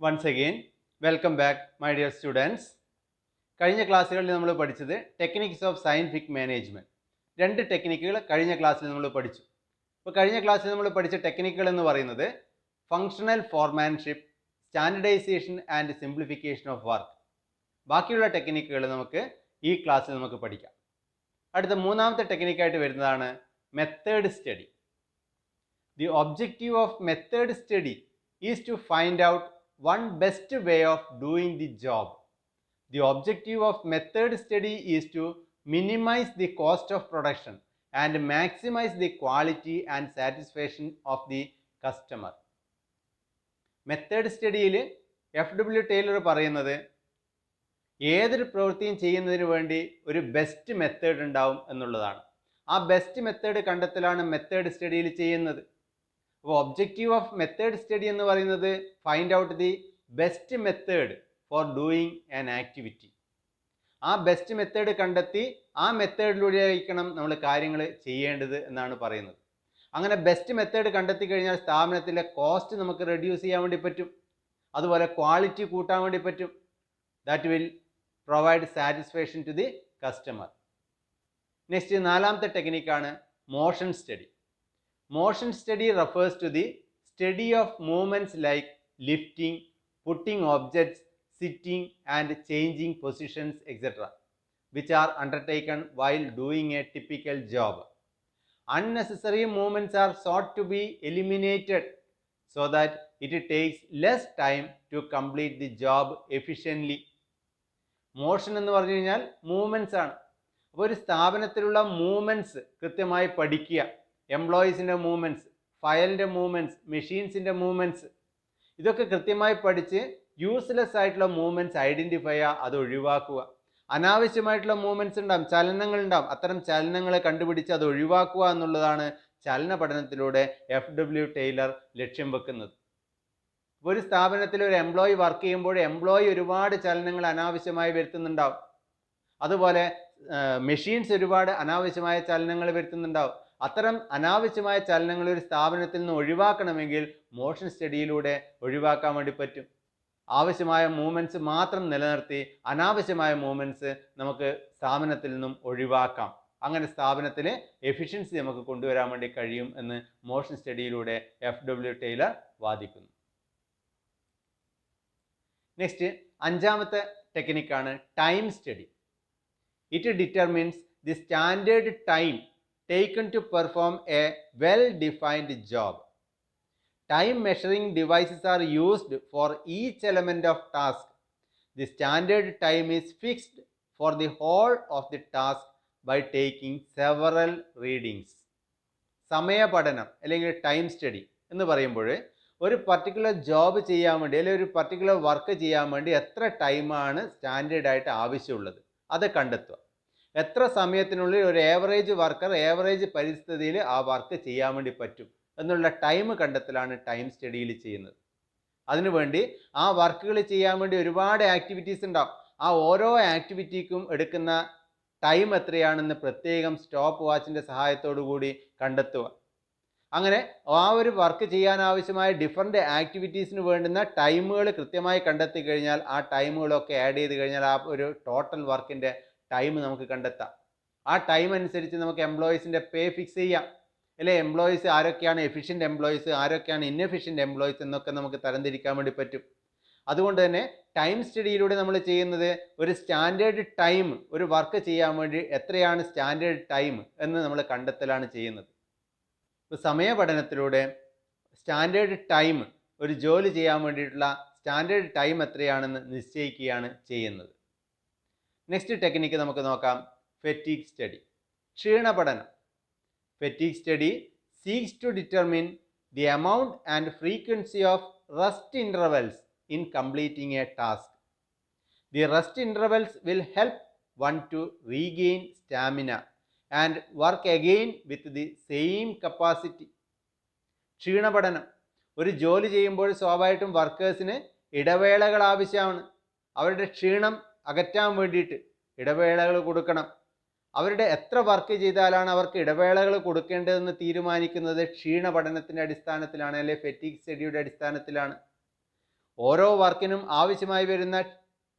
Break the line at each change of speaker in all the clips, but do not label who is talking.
Once again, welcome back, my dear students. കഴിഞ്ഞ ക്ലാസ്സുകളിൽ നമ്മൾ പഠിച്ചത് ടെക്നിക്സ് ഓഫ് സയൻറ്റിഫിക് മാനേജ്മെൻറ്റ്. രണ്ട് ടെക്നിക്കുകൾ കഴിഞ്ഞ ക്ലാസ്സിൽ നമ്മൾ പഠിച്ചു. അപ്പോൾ കഴിഞ്ഞ ക്ലാസ്സിൽ നമ്മൾ പഠിച്ച ടെക്നിക്കുകൾ എന്ന് പറയുന്നത് functional foremanship, standardization and simplification of work. ബാക്കിയുള്ള ടെക്നിക്കുകൾ നമുക്ക് ഈ ക്ലാസ്സിൽ നമുക്ക് പഠിക്കാം. അടുത്ത മൂന്നാമത്തെ ടെക്നിക്കായിട്ട് വരുന്നതാണ് method study. The objective of method study is to find out one best way of doing the job. The objective of method study is to minimize the cost of production and maximize the quality and satisfaction of the customer. Method studyയിൽ FW Taylor പറയുന്നത് ഏതൊരു പ്രവൃത്തിയും ചെയ്യുന്നതിന് വേണ്ടി ഒരു best method ഉണ്ടാവും എന്നുള്ളതാണ്. ആ ബെസ്റ്റ് മെത്തേഡ് കണ്ടെത്തലാണ് മെത്തേഡ് സ്റ്റഡിയിൽ ചെയ്യുന്നത്. അപ്പോൾ ഒബ്ജക്റ്റീവ് ഓഫ് മെത്തേഡ് സ്റ്റഡി എന്ന് പറയുന്നത് find out the best method for doing an activity. ആ ബെസ്റ്റ് മെത്തേഡ് കണ്ടെത്തി ആ മെത്തേഡിലൂടെ ആയിരിക്കണം നമ്മൾ കാര്യങ്ങൾ ചെയ്യേണ്ടത് എന്നാണ് പറയുന്നത്. അങ്ങനെ ബെസ്റ്റ് മെത്തേഡ് കണ്ടെത്തി കഴിഞ്ഞാൽ സ്ഥാപനത്തിലെ കോസ്റ്റ് നമുക്ക് റെഡ്യൂസ് ചെയ്യാൻ വേണ്ടി പറ്റും, അതുപോലെ ക്വാളിറ്റി കൂട്ടാൻ വേണ്ടി പറ്റും. That will provide satisfaction to the customer. Next നാലാമത്തെ ടെക്നിക്കാണ് motion study. Motion study refers to the study of movements like lifting, putting objects, sitting and changing positions, etc., which are undertaken while doing a typical job. Unnecessary movements are sought to be eliminated so that it takes less time to complete the job efficiently. Motion എന്ന് പറഞ്ഞു കഴിഞ്ഞാൽ movements ആണ്. അപ്പോൾ ഒരു സ്ഥാപനത്തിലുള്ള movements കൃത്യമായി പഠിക്കുക. എംപ്ലോയീസിൻ്റെ movements, ഫയലിൻ്റെ movements, മെഷീൻസിൻ്റെ movements, ഇതൊക്കെ കൃത്യമായി പഠിച്ച് യൂസ്ലെസ് ആയിട്ടുള്ള മൂവ്മെൻറ്റ്സ് ഐഡൻറ്റിഫൈ ചെയ്യുക, അത് ഒഴിവാക്കുക. അനാവശ്യമായിട്ടുള്ള മൂവ്മെൻറ്റ്സ് ഉണ്ടാകും, ചലനങ്ങൾ ഉണ്ടാകും. അത്തരം ചലനങ്ങളെ കണ്ടുപിടിച്ച് അത് ഒഴിവാക്കുക എന്നുള്ളതാണ് ചലന പഠനത്തിലൂടെ FW ടൈലർ ലക്ഷ്യം വെക്കുന്നത്. ഒരു സ്ഥാപനത്തിൽ ഒരു എംപ്ലോയി വർക്ക് ചെയ്യുമ്പോൾ എംപ്ലോയി ഒരുപാട് ചലനങ്ങൾ അനാവശ്യമായി വരുത്തുന്നുണ്ടാവും. അതുപോലെ മെഷീൻസ് ഒരുപാട് അനാവശ്യമായ ചലനങ്ങൾ വരുത്തുന്നുണ്ടാവും. അത്തരം അനാവശ്യമായ ചലനങ്ങൾ ഒരു സ്ഥാപനത്തിൽ നിന്ന് ഒഴിവാക്കണമെങ്കിൽ മോഷൻ സ്റ്റഡിയിലൂടെ ഒഴിവാക്കാൻ വേണ്ടി പറ്റും. ആവശ്യമായ മൂവ്മെൻറ്റ്സ് മാത്രം നിലനിർത്തി അനാവശ്യമായ മൂവ്മെൻറ്റ്സ് നമുക്ക് സ്ഥാപനത്തിൽ നിന്നും ഒഴിവാക്കാം. അങ്ങനെ സ്ഥാപനത്തിലെ എഫിഷ്യൻസി നമുക്ക് കൊണ്ടുവരാൻ വേണ്ടി കഴിയും എന്ന് മോഷൻ സ്റ്റഡിയിലൂടെ FW ടൈലർ വാദിക്കുന്നു. നെക്സ്റ്റ് അഞ്ചാമത്തെ ടെക്നിക്കാണ് time study. It determines the standard time taken to perform a well-defined job. Time measuring devices are used for each element of task. The standard time is fixed for the whole of the task by taking several readings. സമയ പഠനം അല്ലെങ്കിൽ time study എന്ന് പറയുമ്പോൾ ഒരു particular job ചെയ്യാൻ വേണ്ടി അല്ലെങ്കിൽ ഒരു പർട്ടിക്കുലർ വർക്ക് ചെയ്യാൻ വേണ്ടി എത്ര ടൈമാണ് സ്റ്റാൻഡേർഡായിട്ട് ആവശ്യമുള്ളത് അത് കണ്ടെത്തുക. എത്ര സമയത്തിനുള്ളിൽ ഒരു ഏവറേജ് വർക്കർ ഏവറേജ് പരിസ്ഥിതിയിൽ ആ വർക്ക് ചെയ്യാൻ വേണ്ടി പറ്റും എന്നുള്ള ടൈം കണ്ടെത്തലാണ് ടൈം സ്റ്റഡിയിൽ ചെയ്യുന്നത്. അതിനുവേണ്ടി ആ വർക്കുകൾ ചെയ്യാൻ വേണ്ടി ഒരുപാട് ആക്ടിവിറ്റീസ് ഉണ്ടാവും. ആ ഓരോ ആക്ടിവിറ്റിക്കും എടുക്കുന്ന ടൈം എത്രയാണെന്ന് പ്രത്യേകം സ്റ്റോപ്പ് വാച്ചിൻ്റെ സഹായത്തോടു കൂടി കണ്ടെത്തുക. അങ്ങനെ ആ ഒരു വർക്ക് ചെയ്യാൻ ആവശ്യമായ ഡിഫറെൻ്റ് ആക്ടിവിറ്റീസിന് വേണ്ടുന്ന ടൈമുകൾ കൃത്യമായി കണ്ടെത്തി കഴിഞ്ഞാൽ ആ ടൈമുകളൊക്കെ ആഡ് ചെയ്ത് കഴിഞ്ഞാൽ ആ ഒരു ടോട്ടൽ വർക്കിൻ്റെ ടൈം നമുക്ക് കണ്ടെത്താം. ആ ടൈം അനുസരിച്ച് നമുക്ക് എംപ്ലോയീസിൻ്റെ പേ ഫിക്സ് ചെയ്യാം. അല്ലെ എംപ്ലോയീസ് ആരൊക്കെയാണ് എഫിഷ്യൻ്റ് എംപ്ലോയീസ്, ആരൊക്കെയാണ് ഇൻഎഫിഷ്യൻ്റ് എംപ്ലോയീസ് എന്നൊക്കെ നമുക്ക് തരംതിരിക്കാൻ വേണ്ടി പറ്റും. അതുകൊണ്ട് തന്നെ ടൈം സ്റ്റഡിയിലൂടെ നമ്മൾ ചെയ്യുന്നത് ഒരു സ്റ്റാൻഡേർഡ് ടൈം, ഒരു വർക്ക് ചെയ്യാൻ വേണ്ടി എത്രയാണ് സ്റ്റാൻഡേർഡ് ടൈം എന്ന് നമ്മൾ കണ്ടെത്തലാണ് ചെയ്യുന്നത്. ഇപ്പോൾ സമയ പഠനത്തിലൂടെ സ്റ്റാൻഡേർഡ് ടൈം, ഒരു ജോലി ചെയ്യാൻ വേണ്ടിയിട്ടുള്ള സ്റ്റാൻഡേർഡ് ടൈം എത്രയാണെന്ന് നിശ്ചയിക്കുകയാണ് ചെയ്യുന്നത്. നെക്സ്റ്റ് ടെക്നിക്ക് നമുക്ക് നോക്കാം, ഫെറ്റീഗ് സ്റ്റഡി, ക്ഷീണപഠനം. Fatigue study seeks to determine the amount and frequency of rest intervals in completing a task. The rest intervals will help one to regain stamina and work again with the same capacity. ക്ഷീണപഠനം, ഒരു ജോലി ചെയ്യുമ്പോൾ സ്വാഭാവികമായിട്ടും വർക്കേഴ്സിന് ഇടവേളകൾ ആവശ്യമാണ്. അവരുടെ ക്ഷീണം അകറ്റാൻ വേണ്ടിയിട്ട് ഇടവേളകൾ കൊടുക്കണം. അവരുടെ എത്ര വർക്ക് ചെയ്താലാണ് അവർക്ക് ഇടവേളകൾ കൊടുക്കേണ്ടതെന്ന് തീരുമാനിക്കുന്നത് ക്ഷീണ പഠനത്തിൻ്റെ അടിസ്ഥാനത്തിലാണ്, അല്ലെങ്കിൽ ഫെറ്റീഗ് സ്റ്റഡിയുടെ അടിസ്ഥാനത്തിലാണ്. ഓരോ വർക്കിനും ആവശ്യമായി വരുന്ന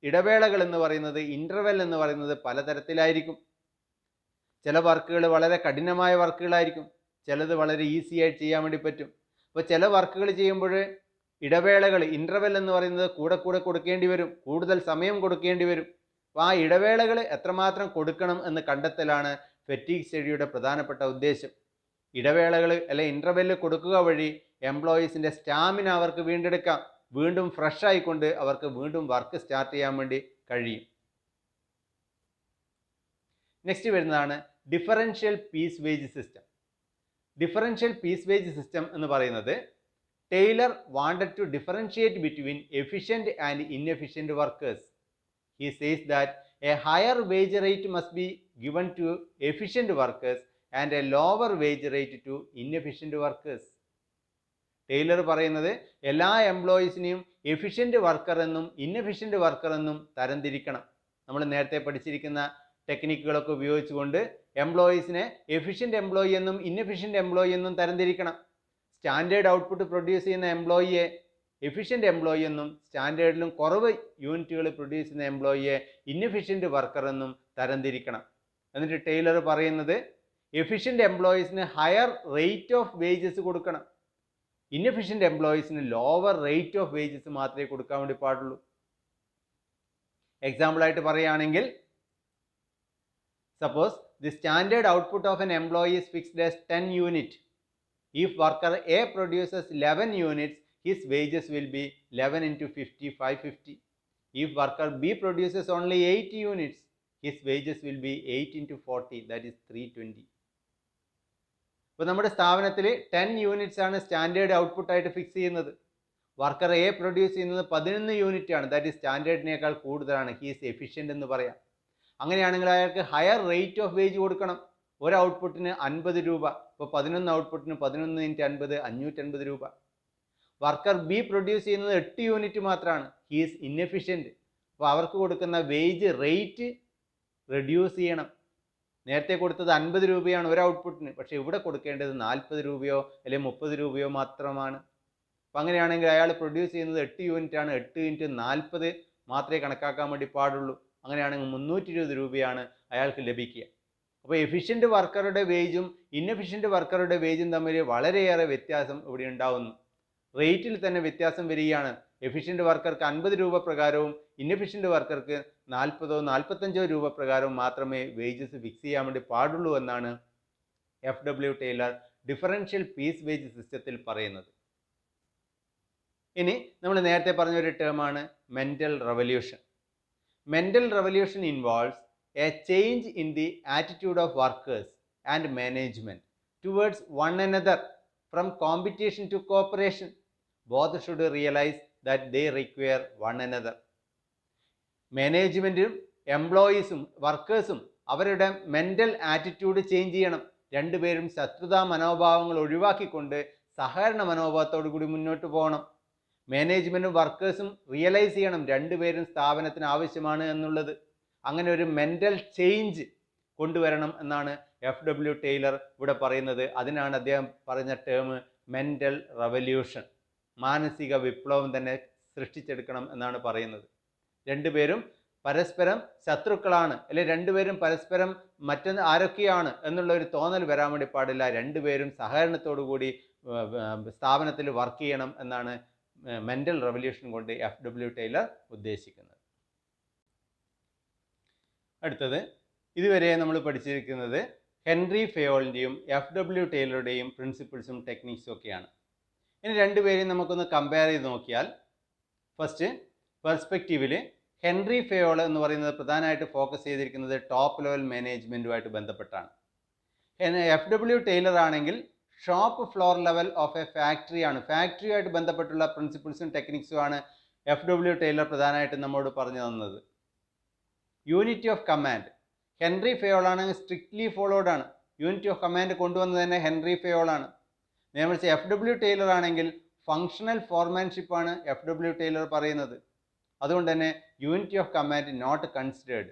ഇടവേളകൾ എന്ന് പറയുന്നത്, ഇൻ്റർവെൽ എന്ന് പറയുന്നത് പലതരത്തിലായിരിക്കും. ചില വർക്കുകൾ വളരെ കഠിനമായ വർക്കുകളായിരിക്കും, ചിലത് വളരെ ഈസി ആയിട്ട് ചെയ്യാൻ വേണ്ടി പറ്റും. അപ്പോൾ ചില വർക്കുകൾ ചെയ്യുമ്പോൾ ഇടവേളകൾ, ഇൻ്റർവെൽ എന്ന് പറയുന്നത് കൂടെ കൂടെ കൊടുക്കേണ്ടി വരും, കൂടുതൽ സമയം കൊടുക്കേണ്ടി വരും. അപ്പോൾ ആ ഇടവേളകൾ എത്രമാത്രം കൊടുക്കണം എന്ന് കണ്ടെത്തലാണ് ഫെറ്റീഗ് സ്റ്റഡിയുടെ പ്രധാനപ്പെട്ട ഉദ്ദേശം. ഇടവേളകൾ അല്ലെ ഇൻ്റർവെല്ല് കൊടുക്കുക വഴി എംപ്ലോയീസിൻ്റെ സ്റ്റാമിന അവർക്ക് വീണ്ടെടുക്കാം, വീണ്ടും ഫ്രഷ് ആയിക്കൊണ്ട് അവർക്ക് വീണ്ടും വർക്ക് സ്റ്റാർട്ട് ചെയ്യാൻ വേണ്ടി കഴിയും. നെക്സ്റ്റ് വരുന്നതാണ് differential piece wage system. Differential piece wage system എന്ന് പറയുന്നത് Taylor wanted to differentiate between efficient and inefficient workers. He says that a higher wage rate must be given to efficient workers and a lower wage rate to inefficient workers. Taylor പറയുന്നത് എല്ലാ എംപ്ലോയീസിനെയും efficient worker എന്നും inefficient worker എന്നും തരംതിരിക്കണം. നമ്മൾ നേരത്തെ പഠിച്ചിരിക്കുന്ന ടെക്നിക്കുകളൊക്കെ ഉപയോഗിച്ചുകൊണ്ട് എംപ്ലോയീസിനെ എഫിഷ്യൻറ്റ് എംപ്ലോയി എന്നും ഇൻഎഫിഷ്യൻറ്റ് എംപ്ലോയി എന്നും തരംതിരിക്കണം. സ്റ്റാൻഡേർഡ് ഔട്ട്പുട്ട് പ്രൊഡ്യൂസ് ചെയ്യുന്ന എംപ്ലോയിയെ എഫിഷ്യൻറ്റ് എംപ്ലോയി എന്നും റേറ്റിലും കുറവ് യൂണിറ്റുകൾ പ്രൊഡ്യൂസ് ചെയ്യുന്ന എംപ്ലോയിയെ ഇൻഎഫിഷ്യൻറ്റ് വർക്കർ എന്നും തരംതിരിക്കണം. എന്നിട്ട് ടൈലർ പറയുന്നത് എഫിഷ്യൻറ്റ് എംപ്ലോയീസിന് ഹയർ റേറ്റ് ഓഫ് വേജസ് കൊടുക്കണം, ഇൻഎഫിഷ്യൻറ്റ് എംപ്ലോയീസിന് ലോവർ റേറ്റ് ഓഫ് വേജസ് മാത്രമേ കൊടുക്കാൻ വേണ്ടി പാടുള്ളൂ. എക്സാമ്പിളായിട്ട് പറയുകയാണെങ്കിൽ, suppose the standard output of an employee is fixed as 10 unit. If worker A produces 11 units, his wages will be 11 into 50, 550. If worker B produces only 8 units, his wages will be 8 into 40, that is 320. ഇപ്പോൾ നമ്മുടെ സ്ഥാപനത്തിൽ 10 units ആണ് standard output ആയിട്ട് fix ചെയ്യുന്നത്. Worker A produce ചെയ്യുന്നത് 11 unit ആണ്, that is സ്റ്റാൻഡേർഡിനേക്കാൾ കൂടുതലാണ്, he's efficient എന്ന് പറയാം. അങ്ങനെയാണെങ്കിൽ അയാൾക്ക് ഹയർ റേറ്റ് ഓഫ് വേജ് കൊടുക്കണം. ഒരു ഔട്ട്പുട്ടിന് 50 രൂപ. ഇപ്പോൾ 11 ഔട്ട്പുട്ടിന് 11 ഇൻറ്റു 50, 550 രൂപ. വർക്കർ ബി പ്രൊഡ്യൂസ് ചെയ്യുന്നത് 8 യൂണിറ്റ് മാത്രമാണ്, ഹീസ് ഇൻഎഫിഷ്യൻറ്റ്. അപ്പോൾ അവർക്ക് കൊടുക്കുന്ന വേജ് റേറ്റ് റെഡ്യൂസ് ചെയ്യണം. നേരത്തെ കൊടുത്തത് 50 രൂപയാണ് ഒരു ഔട്ട്പുട്ടിന്, പക്ഷേ ഇവിടെ കൊടുക്കേണ്ടത് 40 രൂപയോ അല്ലെങ്കിൽ 30 രൂപയോ മാത്രമാണ്. അപ്പം അങ്ങനെയാണെങ്കിൽ അയാൾ പ്രൊഡ്യൂസ് ചെയ്യുന്നത് 8 യൂണിറ്റ് ആണ്, 8 ഇൻറ്റു 40 മാത്രമേ കണക്കാക്കാൻ വേണ്ടി പാടുള്ളൂ. അങ്ങനെയാണെങ്കിൽ 320 രൂപയാണ് അയാൾക്ക് ലഭിക്കുക. അപ്പോൾ എഫിഷ്യൻറ്റ് വർക്കറുടെ വേജും ഇൻഎഫിഷ്യൻറ്റ് വർക്കറുടെ വേജും തമ്മിൽ വളരെയേറെ വ്യത്യാസം ഇവിടെ ഉണ്ടാവുന്നു. റേറ്റിൽ തന്നെ വ്യത്യാസം വരികയാണ്. എഫിഷ്യൻറ്റ് വർക്കർക്ക് 50 രൂപ പ്രകാരവും ഇൻഎഫിഷ്യൻറ്റ് വർക്കർക്ക് 40 45 രൂപ പ്രകാരവും മാത്രമേ വേജസ് ഫിക്സ് ചെയ്യാൻ വേണ്ടി പാടുള്ളൂ എന്നാണ് FW Taylor differential piece wage സിസ്റ്റത്തിൽ പറയുന്നത്. ഇനി നമ്മൾ നേരത്തെ പറഞ്ഞൊരു ടേമാണ് mental revolution. Mental revolution involves a change in the attitude of workers and management towards one another from competition to cooperation. Both should realize that they require one another. മാനേജ്മെൻറ്റും എംപ്ലോയീസും വർക്കേഴ്സും അവരുടെ മെൻ്റൽ ആറ്റിറ്റ്യൂഡ് ചേഞ്ച് ചെയ്യണം. രണ്ടുപേരും ശത്രുതാ മനോഭാവങ്ങൾ ഒഴിവാക്കിക്കൊണ്ട് സഹകരണ മനോഭാവത്തോടു കൂടി മുന്നോട്ട് പോകണം. മാനേജ്മെൻറ്റും വർക്കേഴ്സും റിയലൈസ് ചെയ്യണം രണ്ടുപേരും സ്ഥാപനത്തിന് ആവശ്യമാണ് എന്നുള്ളത്. അങ്ങനെ ഒരു മെൻ്റൽ ചേഞ്ച് കൊണ്ടുവരണം എന്നാണ് FW ടൈലർ ഇവിടെ പറയുന്നത്. അതിനാണ് അദ്ദേഹം പറഞ്ഞ ടേം മെൻ്റൽ റെവല്യൂഷൻ. മാനസിക വിപ്ലവം തന്നെ സൃഷ്ടിച്ചെടുക്കണം എന്നാണ് പറയുന്നത്. രണ്ടുപേരും പരസ്പരം ശത്രുക്കളാണ്, അല്ലെങ്കിൽ രണ്ടുപേരും പരസ്പരം മറ്റൊന്ന് ആരൊക്കെയാണ് എന്നുള്ള ഒരു തോന്നൽ വരാൻ വേണ്ടി പാടില്ല. രണ്ടുപേരും സഹകരണത്തോടു കൂടി സ്ഥാപനത്തിൽ വർക്ക് ചെയ്യണം എന്നാണ് മെൻ്റൽ റെവല്യൂഷൻ കൊണ്ട് FW ടൈലർ ഉദ്ദേശിക്കുന്നത്. അടുത്തത്, ഇതുവരെ നമ്മൾ പഠിച്ചിരിക്കുന്നത് ഹെൻറി ഫയോളിൻ്റെയും FW ടൈലറുടെയും പ്രിൻസിപ്പിൾസും ടെക്നിക്സും ഒക്കെയാണ്. ഇനി രണ്ടുപേരെയും നമുക്കൊന്ന് കമ്പയർ ചെയ്ത് നോക്കിയാൽ, ഫസ്റ്റ് പെർസ്പെക്റ്റീവിൽ ഹെൻറി ഫയോൾ എന്ന് പറയുന്നത് പ്രധാനമായിട്ട് ഫോക്കസ് ചെയ്തിരിക്കുന്നത് ടോപ്പ് ലെവൽ മാനേജ്മെൻറ്റുമായിട്ട് ബന്ധപ്പെട്ടാണ്. FW ടൈലർ ആണെങ്കിൽ shop floor level of a ഫാക്ടറിയാണ്. ഫാക്ടറിയുമായിട്ട് ബന്ധപ്പെട്ടുള്ള പ്രിൻസിപ്പിൾസും ടെക്നിക്സുമാണ് FW ടൈലർ പ്രധാനമായിട്ട് നമ്മോട് പറഞ്ഞു തന്നത്. Unity of command Henry Fayol ആണെങ്കിൽ സ്ട്രിക്ട്ലി ഫോളോഡ് ആണ്. യൂണിറ്റി ഓഫ് കമാൻഡ് കൊണ്ടുവന്നത് തന്നെ ഹെൻറി ഫയോൾ ആണ്. നേരെ FW ടൈലർ ആണെങ്കിൽ ഫങ്ഷണൽ ഫോർമാൻഷിപ്പാണ് FW ടൈലർ പറയുന്നത്. അതുകൊണ്ട് തന്നെ unity of command not considered.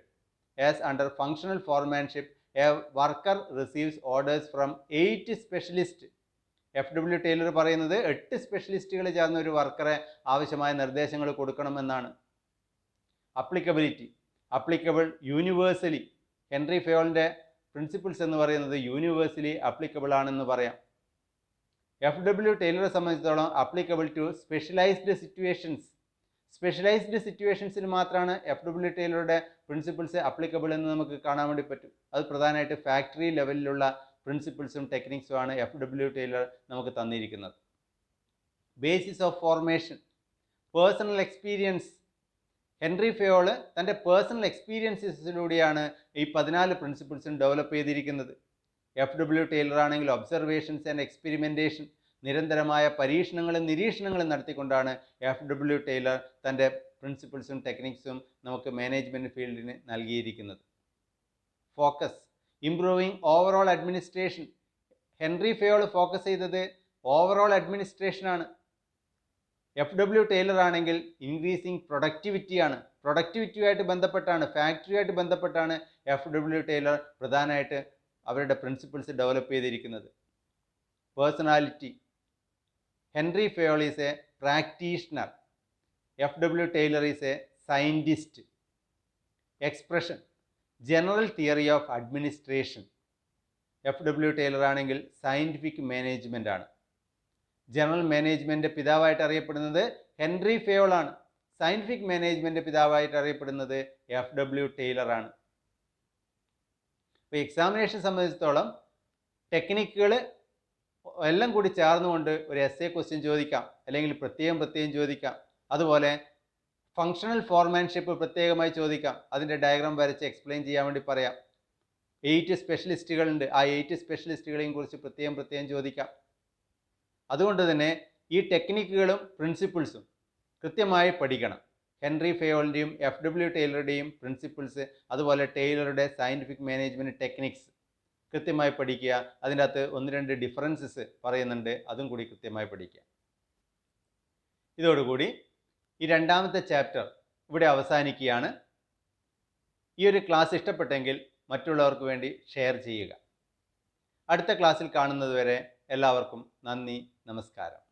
As under functional foremanship a worker receives orders from 8 specialist FW Taylor പറയുന്നത് 8 സ്പെഷ്യലിസ്റ്റുകൾ ചേർന്ന ഒരു വർക്കറെ ആവശ്യമായ നിർദ്ദേശങ്ങൾ കൊടുക്കണമെന്നാണ്. Applicability, applicable universally. ഹെൻറി ഫയോളിൻ്റെ പ്രിൻസിപ്പിൾസ് എന്ന് പറയുന്നത് യൂണിവേഴ്സലി അപ്ലിക്കബിൾ ആണെന്ന് പറയാം. FW ടൈലറെ സംബന്ധിച്ചിടത്തോളം applicable to specialised situations. Specialised സിറ്റുവേഷൻസിന് മാത്രമാണ് FW ടൈലറുടെ പ്രിൻസിപ്പിൾസ് അപ്ലിക്കബിൾ എന്ന് നമുക്ക് കാണാൻ വേണ്ടി പറ്റും. അത് പ്രധാനമായിട്ട് ഫാക്ടറി ലെവലിലുള്ള പ്രിൻസിപ്പിൾസും ടെക്നിക്സുമാണ് FW ടൈലർ നമുക്ക് തന്നിരിക്കുന്നത്. Basis of formation, personal experience. Henry Fayol തൻ്റെ പേഴ്സണൽ എക്സ്പീരിയൻസസിലൂടെയാണ് ഈ 14 പ്രിൻസിപ്പിൾസും ഡെവലപ്പ് ചെയ്തിരിക്കുന്നത്. FW ടൈലർ ആണെങ്കിൽ ഒബ്സർവേഷൻസ് ആൻഡ് എക്സ്പെരിമെൻറ്റേഷൻ, നിരന്തരമായ പരീക്ഷണങ്ങളും നിരീക്ഷണങ്ങളും നടത്തിക്കൊണ്ടാണ് FW ടൈലർ തൻ്റെ പ്രിൻസിപ്പിൾസും ടെക്നിക്സും നമുക്ക് മാനേജ്മെൻറ്റ് ഫീൽഡിന് നൽകിയിരിക്കുന്നത്. Focus, improving overall administration. Henri Fayol focus ചെയ്തത് ഓവറോൾ അഡ്മിനിസ്ട്രേഷനാണ്. FW ടൈലർ ആണെങ്കിൽ ഇൻക്രീസിങ് പ്രൊഡക്ടിവിറ്റിയാണ്. പ്രൊഡക്ടിവിറ്റിയുമായിട്ട് ബന്ധപ്പെട്ടാണ്, ഫാക്ടറിയുമായിട്ട് ബന്ധപ്പെട്ടാണ് FW ടൈലർ പ്രധാനമായിട്ട് അവരുടെ പ്രിൻസിപ്പിൾസ് ഡെവലപ്പ് ചെയ്തിരിക്കുന്നത്. Personality, Henri Fayol is a practitioner, FW Taylor is a scientist. Expression, general theory of administration. FW Taylor ആണെങ്കിൽ സയൻറ്റിഫിക് മാനേജ്മെൻ്റ് ആണ്. ജനറൽ മാനേജ്മെൻറ്റ് പിതാവായിട്ട് അറിയപ്പെടുന്നത് ഹെൻറി ഫയോൾ ആണ്. സയൻറ്റിഫിക് മാനേജ്മെൻറ്റ് പിതാവായിട്ട് അറിയപ്പെടുന്നത് FW ടൈലർ ആണ്. ഇപ്പോൾ എക്സാമിനേഷൻ സംബന്ധിച്ചിടത്തോളം ടെക്നിക്കുകൾ എല്ലാം കൂടി ചേർന്നുകൊണ്ട് ഒരു essay ക്വസ്റ്റ്യൻ ചോദിക്കാം, അല്ലെങ്കിൽ പ്രത്യേകം ചോദിക്കാം. അതുപോലെ ഫങ്ഷണൽ ഫോർമാൻഷിപ്പ് പ്രത്യേകമായി ചോദിക്കാം. അതിൻ്റെ ഡയഗ്രാം വരച്ച് എക്സ്പ്ലെയിൻ ചെയ്യാൻ വേണ്ടി പറയാം. 8 സ്പെഷ്യലിസ്റ്റുകളുണ്ട്, ആ 8 സ്പെഷ്യലിസ്റ്റുകളെയും കുറിച്ച് പ്രത്യേകം ചോദിക്കാം. അതുകൊണ്ട് തന്നെ ഈ ടെക്നിക്കുകളും പ്രിൻസിപ്പിൾസും കൃത്യമായി പഠിക്കണം. ഹെൻറി ഫയോളിൻ്റെയും FW ടൈലറുടെയും പ്രിൻസിപ്പിൾസ്, അതുപോലെ ടൈലറുടെ സയൻറ്റിഫിക് മാനേജ്മെൻറ്റ് ടെക്നിക്സ് കൃത്യമായി പഠിക്കുക. അതിൻ്റെ അകത്ത് 1-2 ഡിഫറൻസസ് പറയുന്നുണ്ട്, അതും കൂടി കൃത്യമായി പഠിക്കുക. ഇതോടുകൂടി ഈ രണ്ടാമത്തെ ചാപ്റ്റർ ഇവിടെ അവസാനിക്കുകയാണ്. ഈ ഒരു ക്ലാസ് ഇഷ്ടപ്പെട്ടെങ്കിൽ മറ്റുള്ളവർക്ക് വേണ്ടി ഷെയർ ചെയ്യുക. അടുത്ത ക്ലാസ്സിൽ കാണുന്നതുവരെ എല്ലാവർക്കും നന്ദി, നമസ്കാരം.